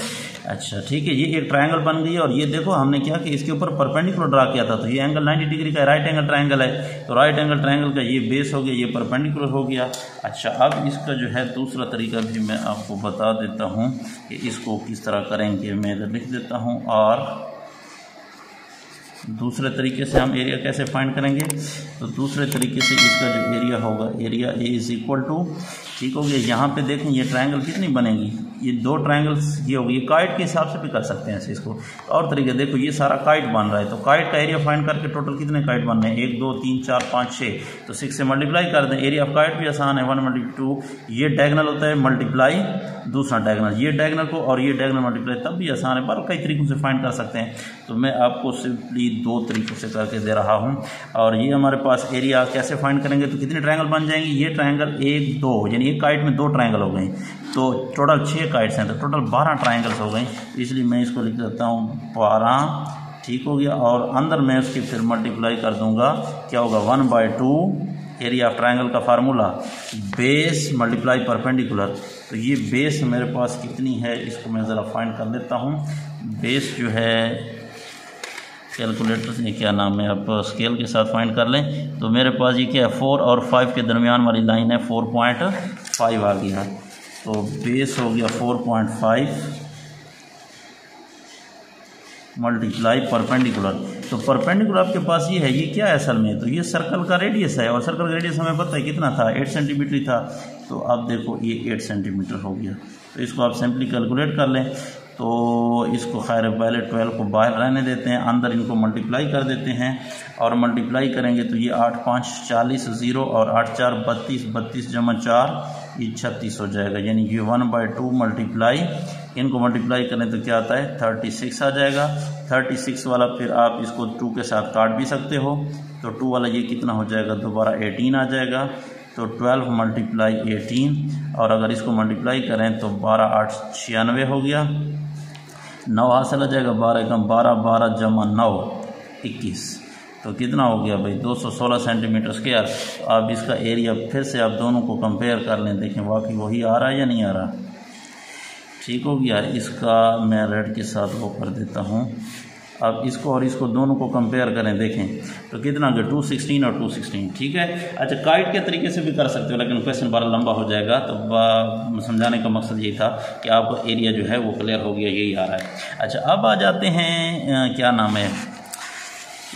Speaker 1: अच्छा ठीक है, ये एक ट्रायंगल बन गई है और ये देखो हमने क्या कि इसके ऊपर परपेंडिकुलर ड्रा किया था, तो ये एंगल 90 डिग्री का राइट एंगल ट्रायंगल है, तो राइट एंगल ट्रायंगल का ये बेस हो गया, ये परपेंडिकुलर हो गया। अच्छा अब इसका जो है दूसरा तरीका भी मैं आपको बता देता हूँ कि इसको किस तरह करेंगे। मैं इधर लिख देता हूँ, और दूसरे तरीके से हम एरिया कैसे फाइंड करेंगे, तो दूसरे तरीके से इसका जो एरिया होगा, area A is equal to, ठीक हो गया। यहाँ पे देखें ये ट्रायंगल कितनी बनेगी, ये दो ट्रायंगल्स ये होगी, ये काइट के हिसाब से भी कर सकते हैं इसको। और तरीके देखो ये सारा काइट बन रहा है, तो काइट का एरिया फाइंड करके टोटल कितने काइट बन रहे हैं, 1 2 3 4 5 6, तो 6 से मल्टीप्लाई कर दें। एरिया ऑफ काइट भी आसान है, 1 × 2, ये डायगोनल होता है मल्टीप्लाई दूसरा डायगोनल, ये डायगोनल को और ये डायगोनल मल्टीप्लाई, तब भी आसान है, पर कई तरीकों से फाइंड कर सकते हैं। तो मैं आपको सिंपली 2 तरीकों से करके दे रहा हूँ। और ये हमारे पास एरिया कैसे फाइंड करेंगे, तो कितने ट्रायंगल बन जाएंगे, ये ट्रायंगल 1 2, यानी एक काइट में 2 ट्रायंगल हो गए, तो टोटल 6 काइट्स हैं, तो टोटल 12 ट्रायंगल्स हो गए। इसलिए मैं इसको लिख देता हूँ 12, ठीक हो गया। और अंदर मैं उसकी फिर मल्टीप्लाई कर दूंगा, क्या होगा 1/2 एरिया ऑफ ट्रायंगल का फार्मूला, बेस मल्टीप्लाई परपेंडिकुलर। तो ये बेस मेरे पास कितनी है, इसको मैं ज़रा फाइंड कर लेता हूँ। बेस जो है कैलकुलेटर से, क्या नाम है, आप स्केल के साथ फाइंड कर लें। तो मेरे पास ये क्या है, 4 और 5 के दरमियान वाली लाइन है, 4.5 आ गया। तो बेस हो गया 4.5 मल्टीप्लाई परपेंडिकुलर। तो परपेंडिकुलर आपके पास ये है, ये क्या है असल में, तो ये सर्कल का रेडियस है, और सर्कल का रेडियस हमें पता है कितना था, 8 सेंटीमीटर था। तो अब देखो ये 8 सेंटीमीटर हो गया, तो इसको आप सिंपली कैलकुलेट कर लें। तो इसको खैर पहले 12 को बाहर रहने देते हैं, अंदर इनको मल्टीप्लाई कर देते हैं, और मल्टीप्लाई करेंगे तो ये 8 5 40 0 और 8 4 32, 32 जमा 4 ये 36 हो जाएगा। यानी ये 1/2 मल्टीप्लाई, इनको मल्टीप्लाई करें तो क्या आता है 36 आ जाएगा। 36 वाला फिर आप इसको 2 के साथ काट भी सकते हो, तो 2 वाला ये कितना हो जाएगा, दोबारा 18 आ जाएगा। तो 12 मल्टीप्लाई 18, और अगर इसको मल्टीप्लाई करें तो 12 8 96 हो गया, 9 हासिल आ जाएगा, 12 कम 12, 12 जमा 9 21, तो कितना हो गया भाई 216 सेंटीमीटर स्क्वायर। तो आप इसका एरिया फिर से आप दोनों को कंपेयर कर लें, देखें वाकई वही आ रहा है या नहीं आ रहा, ठीक हो गया। इसका मैं रेड के साथ वो कर देता हूँ। अब इसको और इसको दोनों को कंपेयर करें, देखें तो कितना हो गया 216 और 216, ठीक है। अच्छा काइट के तरीके से भी कर सकते हो, लेकिन क्वेश्चन बड़ा लंबा हो जाएगा, तो समझाने का मकसद यही था कि आपका एरिया जो है वो क्लियर हो गया, यही आ रहा है। अच्छा अब आ जाते हैं क्या नाम है,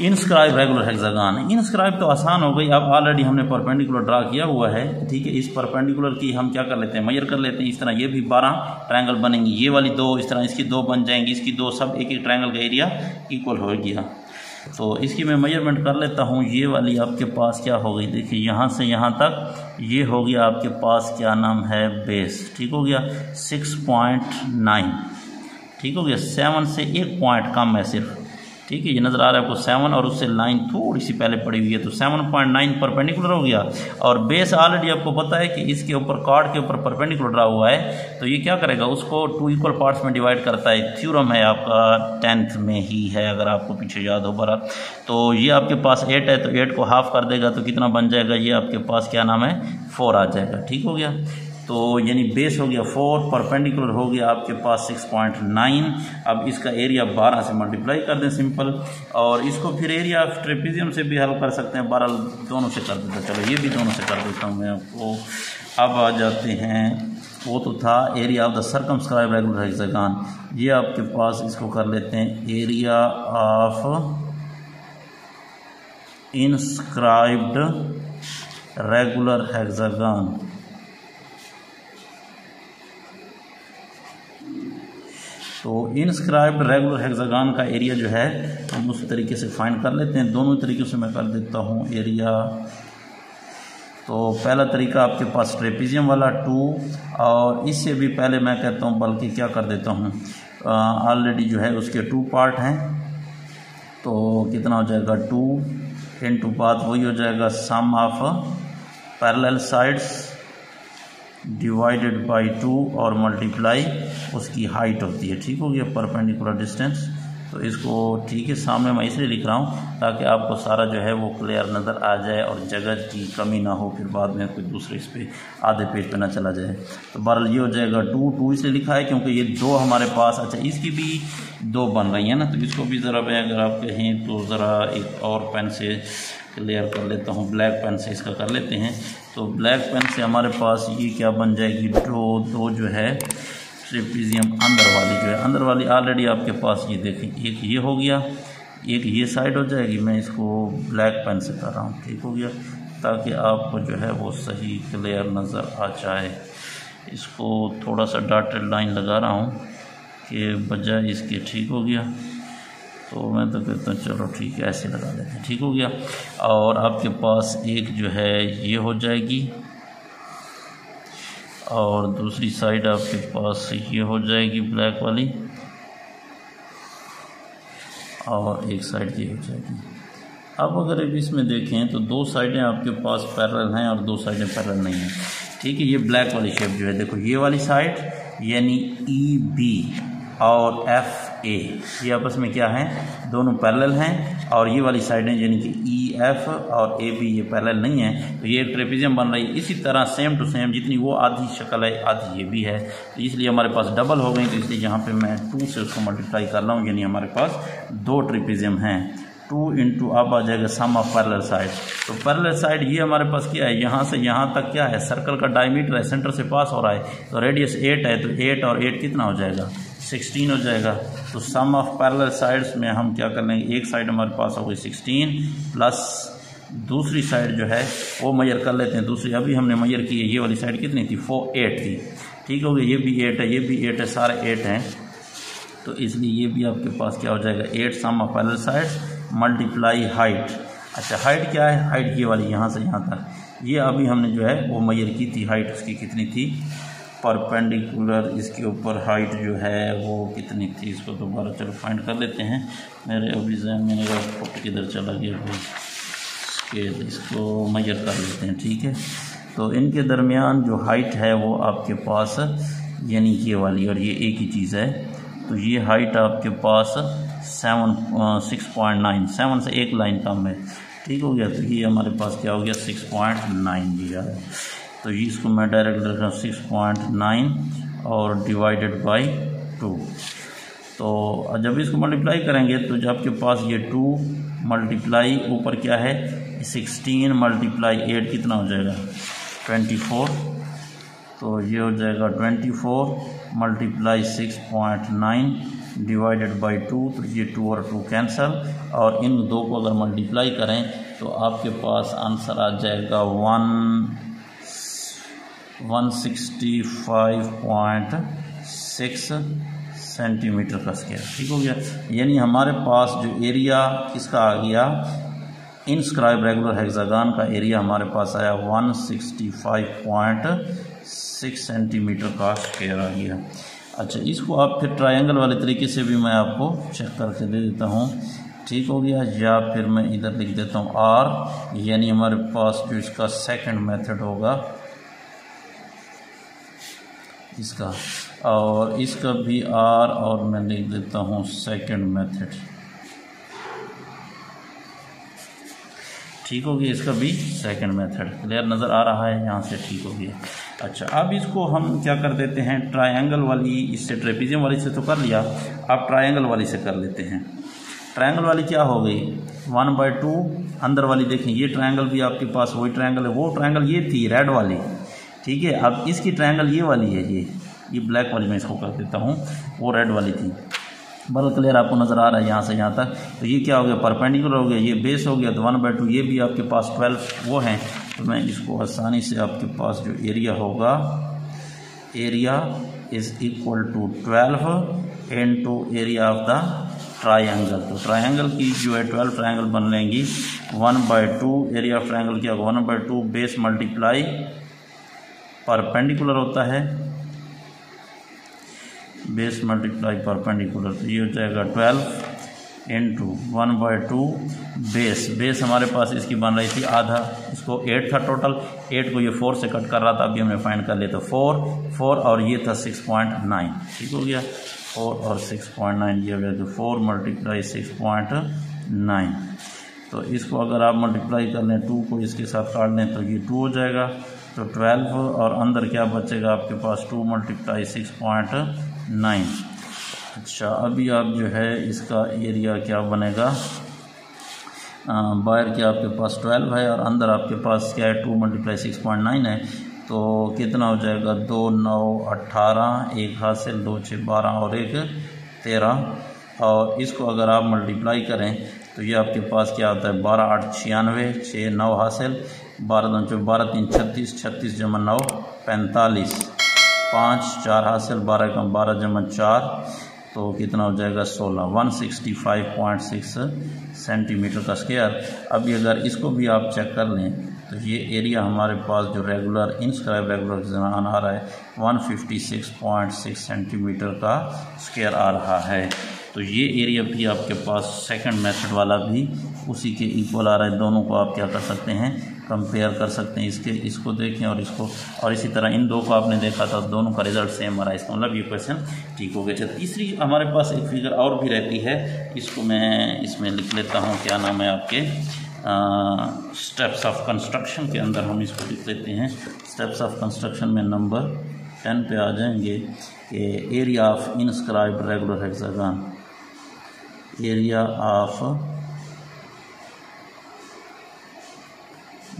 Speaker 1: इनस्क्राइब रेगुलर हेक्सागन। इनस्क्राइब तो आसान हो गई, अब ऑलरेडी हमने परपेंडिकुलर ड्रा किया हुआ है, ठीक है। इस परपेंडिकुलर की हम क्या कर लेते हैं, मेजर कर लेते हैं। इस तरह ये भी 12 ट्रायंगल बनेंगे, ये वाली 2, इस तरह इसकी 2 बन जाएंगी, इसकी 2, सब एक एक ट्रायंगल का एरिया इक्वल हो गया। तो इसकी मैं मेजरमेंट कर लेता हूँ। ये वाली आपके पास क्या हो गई, देखिए यहाँ से यहाँ तक ये हो गया आपके पास क्या नाम है, बेस, ठीक हो गया 6.9, ठीक हो गया। 7 से 1 पॉइंट कम है सिर्फ, ठीक है, ये नज़र आ रहा है आपको 7, और उससे लाइन थोड़ी सी पहले पड़ी हुई है, तो 7.9 परपेंडिकुलर हो गया। और बेस ऑलरेडी आपको पता है कि इसके ऊपर कार्ड के ऊपर परपेंडिकुलर ड्रा हुआ है, तो ये क्या करेगा, उसको 2 इक्वल पार्ट्स में डिवाइड करता है। थ्योरम है आपका 10th में ही है, अगर आपको पीछे याद हो बरा। तो ये आपके पास 8 है, तो 8 को हाफ कर देगा, तो कितना बन जाएगा, ये आपके पास क्या नाम है 4 आ जाएगा, ठीक हो गया। तो यानी बेस हो गया 4, परपेंडिकुलर हो गया आपके पास 6.9। अब इसका एरिया 12 से मल्टीप्लाई कर दें सिंपल, और इसको फिर एरिया ऑफ ट्रेपेजियम से भी हल कर सकते हैं, 12 दोनों से कर देते हैं। चलो ये भी दोनों से कर देता हूँ मैं आपको। अब आ जाते हैं, वो तो था area of the circumscribe regular hexagon, ये आपके पास इसको कर लेते हैं area of inscribed regular hexagon. तो इनस्क्राइब्ड रेगुलर हेक्सागन का एरिया जो है हम उस तरीके से फाइंड कर लेते हैं। दोनों तरीक़ों से मैं कर देता हूँ एरिया। तो पहला तरीका आपके पास ट्रेपेजियम वाला 2, और इससे भी पहले मैं कहता हूँ बल्कि क्या कर देता हूँ, ऑलरेडी जो है उसके 2 पार्ट हैं, तो कितना हो जाएगा 2 इंटू बात वही हो जाएगा sum of parallel sides divided by 2 और मल्टीप्लाई उसकी हाइट होती है, ठीक हो गया, परपेंडिकुलर डिस्टेंस। तो इसको ठीक है सामने मैं इसलिए लिख रहा हूँ ताकि आपको सारा जो है वो क्लियर नज़र आ जाए और जगह की कमी ना हो, फिर बाद में कोई दूसरे इस पे आधे पेज पे ना चला जाए। तो बहरहाल ये हो जाएगा 2 इसलिए लिखा है क्योंकि ये 2 हमारे पास, अच्छा इसकी भी 2 बन रही हैं ना, तो इसको भी ज़रा मैं अगर आप कहें तो ज़रा एक और पेन से क्लियर कर लेता हूँ, ब्लैक पेन से इसका कर लेते हैं। तो ब्लैक पेन से हमारे पास ये क्या बन जाएगी, 2 जो है ट्रेपीजियम अंदर वाली जो है, अंदर वाली ऑलरेडी आपके पास ये देखें, एक ये हो गया, एक ये साइड हो जाएगी। मैं इसको ब्लैक पेन से कर रहा हूँ, ठीक हो गया, ताकि आपको जो है वो सही क्लियर नज़र आ जाए। इसको थोड़ा सा डॉटेड लाइन लगा रहा हूँ कि बजाय इसके, ठीक हो गया। तो मैं तो कहता हूँ चलो ठीक है ऐसे लगा देते हैं, ठीक हो गया। और आपके पास एक जो है ये हो जाएगी और दूसरी साइड आपके पास ये हो जाएगी ब्लैक वाली, और एक साइड ये हो जाएगी। अब अगर इसमें देखें तो 2 साइडें आपके पास पैरेलल हैं और 2 साइडें पैरेलल नहीं हैं, ठीक है। ये ब्लैक वाली शेप जो है देखो, ये वाली साइड यानी EB और FA ये आपस में क्या है, दोनों पैरेलल हैं, और ये वाली साइडें यानी कि EF और AB ये पैरेलल नहीं है, तो ये एक ट्रेपीजियम बन रही है। इसी तरह सेम टू सेम जितनी वो आधी शक्ल है आधी ये भी है, तो इसलिए हमारे पास डबल हो गई, तो इसलिए यहाँ पे मैं 2 से उसको मल्टीप्लाई कर रहा हूँ, यानी हमारे पास 2 ट्रेपीजियम हैं। 2 इंटू अब आ जाएगा सम ऑफ पैरेलल साइड। तो पैरेलल साइड ये हमारे पास क्या है, यहाँ से यहाँ तक क्या है, सर्कल का डायमीटर है, सेंटर से पास हो रहा है, तो रेडियस 8 है, तो 8 और 8 कितना हो जाएगा, 16 हो जाएगा। तो सम ऑफ पैरेलल साइड्स में हम क्या कर लेंगे, एक साइड हमारे पास हो गई 16 प्लस दूसरी साइड जो है वो मेजर कर लेते हैं। दूसरी अभी हमने मेजर की है, ये वाली साइड कितनी थी, 8 थी, ठीक हो गया। ये भी 8 है, ये भी 8 है, सारे 8 हैं, तो इसलिए ये भी आपके पास क्या हो जाएगा, 8 sum of parallel sides multiply height. अच्छा हाइट क्या है, हाइट ये वाली यहाँ से यहाँ तक, ये अभी हमने जो है वो मेजर की थी, हाइट उसकी कितनी थी, परपेंडिकुलर इसके ऊपर हाइट जो है वो कितनी थी, इसको दोबारा चलो फाइंड कर लेते हैं। मेरे अभी जहन में मेरा फुट किधर चला गया भाई, स्केल इसको मेजर कर लेते हैं, ठीक है। तो इनके दरमियान जो हाइट है वो आपके पास यानी ये वाली और ये एक ही चीज़ है, तो ये हाइट आपके पास 6.9, 7 से एक लाइन कम है, ठीक हो गया। तो ये हमारे पास क्या हो गया, 6.9 दिया है, तो ये इसको मैं डायरेक्ट लिख रहा हूँ 6.9 और डिवाइडेड बाई 2। तो जब इसको मल्टीप्लाई करेंगे तो जब आपके पास ये 2 मल्टीप्लाई ऊपर क्या है 16 मल्टीप्लाई 8 कितना हो जाएगा 24, तो ये हो जाएगा 24 मल्टीप्लाई 6.9 डिवाइडेड बाई 2, तो ये 2 और 2 कैंसल, और इन 2 को अगर मल्टीप्लाई करें तो आपके पास आंसर आ जाएगा 165.6 सेंटीमीटर का स्क्वायर, ठीक हो गया। यानी हमारे पास जो एरिया किसका आ गया, इनस्क्राइब रेगुलर हेक्सागन का एरिया हमारे पास आया 165.6 सेंटीमीटर का स्क्वायर आ गया। अच्छा इसको आप फिर ट्रायंगल वाले तरीके से भी मैं आपको चेक करके दे देता हूँ, ठीक हो गया। या फिर मैं इधर लिख देता हूँ R, यानी हमारे पास जो इसका सेकंड मेथड होगा इसका, और इसका भी R, और मैं लिख देता हूँ सेकंड मेथड, ठीक हो गया। इसका भी सेकंड मेथड क्लियर नज़र आ रहा है यहाँ से, ठीक हो गया। अच्छा अब इसको हम क्या कर देते हैं, ट्रायंगल वाली, इससे ट्रेपीजियम वाली से तो कर लिया, अब ट्रायंगल वाली से कर लेते हैं। ट्रायंगल वाली क्या हो गई 1/2, अंदर वाली देखें ये ट्रायंगल भी आपके पास वही ट्रायंगल है, वो ट्रायंगल ये थी रेड वाली, ठीक है। अब इसकी ट्रायंगल ये वाली है, ये ब्लैक वाली मैं इसको कर देता हूँ, वो रेड वाली थी, बल क्लियर आपको नज़र आ रहा है यहाँ से यहाँ तक। तो ये क्या हो गया, परपेंडिकुलर हो गया, ये बेस हो गया, तो 1/2 ये भी आपके पास 12 वो हैं, तो मैं इसको आसानी से आपके पास जो एरिया होगा, area is equal to 12 into area of the triangle. तो ट्रायंगल की जो है 12 ट्रायंगल बन लेंगी 1/2, एरिया ऑफ ट्रायंगल क्या होगा 1/2 बेस मल्टीप्लाई परपेंडिकुलर होता है, बेस मल्टीप्लाई परपेंडिकुलर, तो ये हो जाएगा 12 इंटू 1/2 बेस हमारे पास इसकी बन रही थी आधा, इसको 8 था टोटल, 8 को ये 4 से कट कर रहा था, अभी हमने फाइंड कर लिया तो 4 और ये था 6.9, ठीक हो गया। 4 और 6.9 दिया गया तो 4 × 6.9, तो इसको अगर आप मल्टीप्लाई कर लें 2 को इसके साथ काट लें तो ये 2 हो जाएगा, तो 12 और अंदर क्या बचेगा आपके पास 2 × 6.9। अच्छा अभी आप जो है इसका एरिया क्या बनेगा, बाहर क्या आपके पास 12 है और अंदर आपके पास क्या है 2 × 6.9 है, तो कितना हो जाएगा 2 9 18, 1 हासिल 2 6 12 और 1 13, और इसको अगर आप मल्टीप्लाई करें तो ये आपके पास क्या आता है 12 8 96, 6 9 हासिल 12 2 12 3 36, 36 × 9 45, 5 4 हासिल 12 × 12 = 4, तो कितना हो जाएगा 16, 165.6 सेंटीमीटर का स्क्वायर। अभी अगर इसको भी आप चेक कर लें तो ये एरिया हमारे पास जो रेगुलर इनस्क्राइब रेगुलर हेक्सागन आ रहा है 156.6 सेंटीमीटर का स्क्वायर आ रहा है। तो ये एरिया भी आपके पास सेकंड मेथड वाला भी उसी के इक्वल आ रहा है, दोनों को आप क्या कर सकते हैं कंपेयर कर सकते हैं, इसको देखें और इसको, और इसी तरह इन दो को आपने देखा था दोनों का रिजल्ट सेम आ रहा है, इसका मतलब ये क्वेश्चन ठीक हो गया। चलिए तीसरी हमारे पास एक फिगर और भी रहती है, इसको मैं इसमें लिख लेता हूँ, क्या नाम है आपके स्टेप्स ऑफ कंस्ट्रक्शन के अंदर हम इसको लिख लेते हैं। स्टेप्स ऑफ कंस्ट्रक्शन में नंबर 10 पे आ जाएंगे कि area of inscribed regular hexagon, area of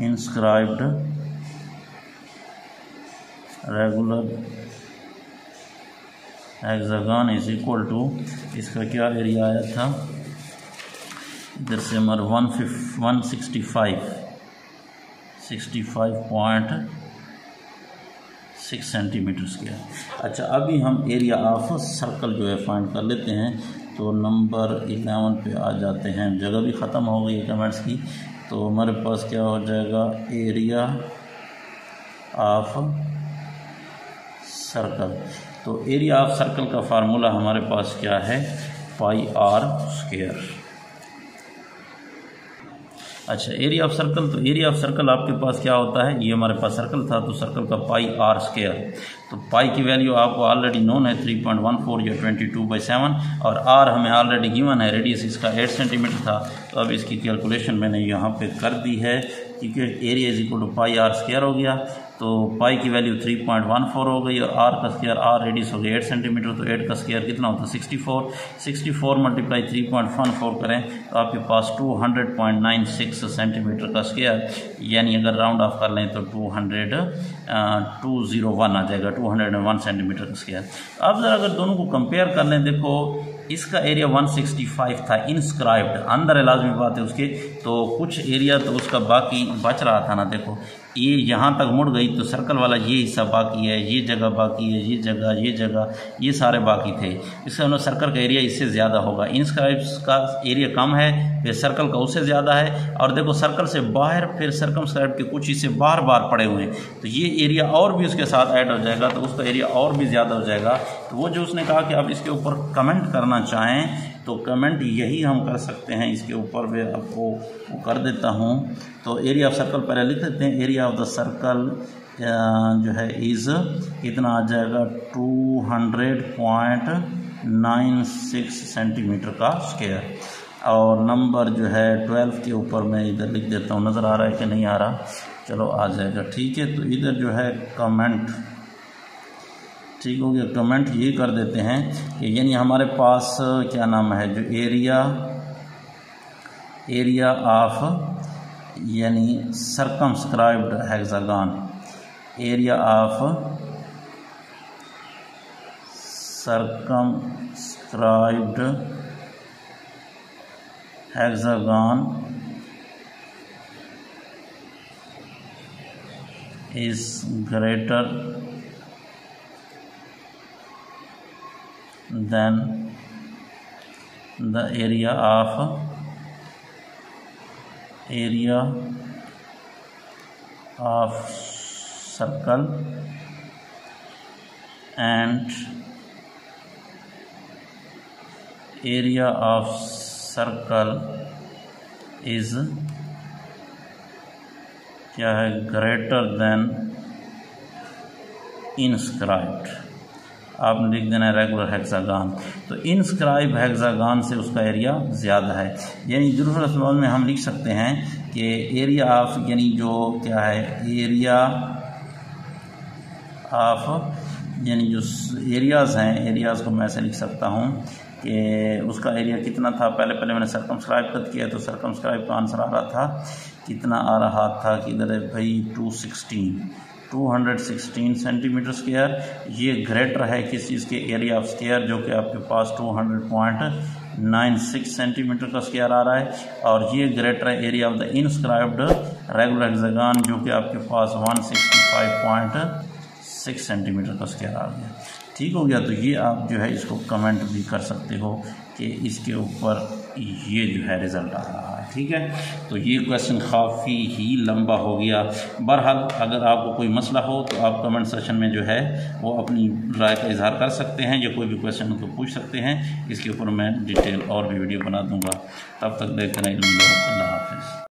Speaker 1: inscribed regular hexagon is equal to, इसका क्या एरिया आया था इधर से हमारा 165.6 सेंटीमीटर स्क्वायर। अच्छा अभी हम एरिया ऑफ सर्कल जो है फाइंड कर लेते हैं, तो नंबर 11 पे आ जाते हैं, जगह भी ख़त्म हो गई है कमेंट्स की, तो हमारे पास क्या हो जाएगा एरिया ऑफ सर्कल। तो एरिया ऑफ सर्कल का फार्मूला हमारे पास क्या है πr²। अच्छा एरिया ऑफ सर्कल, तो एरिया ऑफ सर्कल आपके पास क्या होता है, ये हमारे पास सर्कल था तो सर्कल का πr², तो पाई की वैल्यू आपको ऑलरेडी नोन है 3.14 या 22/7, और आर हमें ऑलरेडी गिवन है, रेडियस इसका 8 सेंटीमीटर था, तो अब इसकी कैलकुलेशन मैंने यहाँ पे कर दी है, क्योंकि area is equal to πr² हो गया, तो पाई की वैल्यू 3.14 हो गई और आर का स्क्वायर, आर रेडियस हो गया 8 सेंटीमीटर, तो 8 का स्क्वायर कितना होता है 64 × 3.14 करें तो आपके पास 200.96 सेंटीमीटर का स्क्वायर, यानी अगर राउंड ऑफ कर लें तो 201 आ जाएगा, 201 सेंटीमीटर का स्क्वायर। अब ज़रा अगर दोनों को कंपेयर कर लें, देखो इसका एरिया 165 था इनस्क्राइब्ड, अंदर है लाजमी बात है उसके, तो कुछ एरिया तो उसका बाकी बच रहा था ना, देखो ये यहाँ तक मुड़ गई तो सर्कल वाला ये हिस्सा बाकी है, ये जगह बाकी है, ये जगह ये सारे बाकी थे, इसका मतलब सर्कल का एरिया इससे ज़्यादा होगा। इनस्क्राइब्स का एरिया कम है, फिर सर्कल का उससे ज़्यादा है, और देखो सर्कल से बाहर फिर सर्कमस्क्राइब के कुछ हिस्से बार पड़े हुए हैं, तो ये एरिया और भी उसके साथ ऐड हो जाएगा, तो उसका एरिया और भी ज़्यादा हो जाएगा। तो वो जो उसने कहा कि आप इसके ऊपर कमेंट करना चाहें तो कमेंट यही हम कर सकते हैं, इसके ऊपर मैं आपको वो कर देता हूँ। तो एरिया ऑफ सर्कल पहले लिख देते हैं, एरिया ऑफ द सर्कल जो है इज़ कितना आ जाएगा 200.96 सेंटीमीटर का स्क्वायर, और नंबर जो है 12 के ऊपर मैं इधर लिख देता हूँ, नज़र आ रहा है कि नहीं आ रहा, चलो आ जाएगा ठीक है। तो इधर जो है कमेंट ठीक हो गया, कमेंट ये कर देते हैं कि यानी हमारे पास क्या नाम है जो एरिया ऑफ यानी circumscribed hexagon, area of circumscribed hexagon is greater than the area of circle and area of circle is क्या है, ग्रेटर देन इंस्क्राइब्ड, आपने लिख देना है रेगुलर हेक्सागन। तो इंस्क्राइब हेक्सागन से उसका एरिया ज़्यादा है, यानी दूसरे लफ्ज़ों में हम लिख सकते हैं कि एरिया ऑफ, यानी जो क्या है, एरिया ऑफ, यानी जो एरियाज़ हैं, एरियाज़ को मैं ऐसे लिख सकता हूँ कि उसका एरिया कितना था। पहले मैंने सर्कमस्क्राइब कर किया, तो सर्कमस्क्राइब का आंसर आ रहा था, कितना आ रहा था, किधर है भाई, 216 सेंटीमीटर स्क्वायर। ये ग्रेटर है किस चीज़ के, एरिया ऑफ स्क्वायर, जो कि आपके पास 200.96 सेंटीमीटर का स्क्वायर आ रहा है, और ये ग्रेटर है area of the inscribed regular hexagon, जो कि आपके पास 165.6 सेंटीमीटर का स्क्वायर आ गया। ठीक हो गया। तो ये आप जो है इसको कमेंट भी कर सकते हो कि इसके ऊपर ये जो है रिज़ल्ट आ रहा है। ठीक है, तो ये क्वेश्चन काफ़ी ही लंबा हो गया। बहरहाल अगर आपको कोई मसला हो तो आप कमेंट सेक्शन में जो है वो अपनी राय का इजहार कर सकते हैं, या कोई भी क्वेश्चन उनको पूछ सकते हैं। इसके ऊपर मैं डिटेल और भी वीडियो बना दूंगा। तब तक देखते रहें। अल्लाह हाफ़िज़।